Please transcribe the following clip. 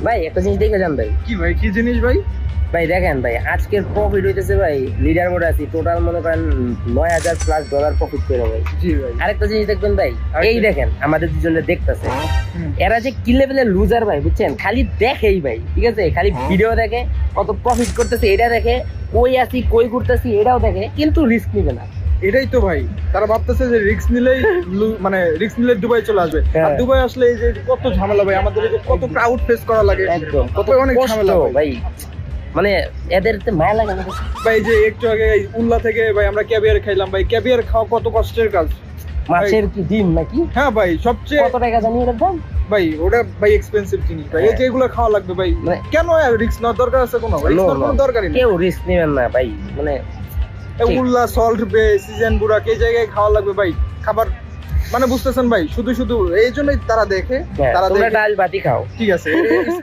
ভাই একটা জিনিস দেখে যান ভাই। কি ভাই, কি জিনিস ভাই? ভাই দেখেন ভাই, আজকের প্রফিট হইতেছে ভাই, লিডার বোর্ডে আছি টোটাল মনে করেন $9,000+ প্রফিট করে ভাই। জি ভাই। আরেকটা জিনিস দেখবেন ভাই, এই দেখেন আমাদের দুজনে দেখতেছে, এরা যে কি লেভেলের লুজার ভাই বুঝছেন, খালি দেখেই ভাই, ঠিক আছে, খালি ভিডিও দেখে কত প্রফিট করতেছে এটা দেখে, কই আছি কই ঘুরতেছি এটাও দেখে, কিন্তু রিস্ক নিবে না। এটাই তো ভাই, তারা ভাবতেছে যে রিস্ক নিলেই মানে রিস্ক নিলে দুবাই চলে আসবে। আর দুবাই আসলে এই যে কত ঝামেলা ভাই, আমাদের এই যে কত ক্রাউড ফেস করা লাগে, একদম কত অনেক কষ্ট ঝামেলা ভাই, মানে এদের তো মায়া লাগে না। ভাই যে একটু আগে এই উল্লা থেকে ভাই আমরা ক্যাভিয়ার খাইলাম ভাই, ক্যাভিয়ার খাওয়া কত কষ্টের কাজ। মাছের কি ডিম নাকি? হ্যাঁ ভাই, সবচেয়ে কত টাকা জানি ওটার দাম ভাই, ওটা ভাই এক্সপেন্সিভ জিনিস ভাই, এই যে এগুলো খাওয়া লাগবে ভাই, মানে কেন রিস্ক নেওয়ার দরকার আছে? কোনো রিস্ক নেওয়ার কোনো দরকারই নেই। কেউ রিস্ক নেবেন না ভাই, মানে উল্লা সল্ট বে সিজন বুড়া এই জায়গায় খাওয়া লাগবে ভাই, খাবার মানে বুঝতেছেন ভাই, শুধু শুধু এই জন্যই তারা দেখে, তারা তোমরা দেখে ডাল বাতি খাও। ঠিক আছে।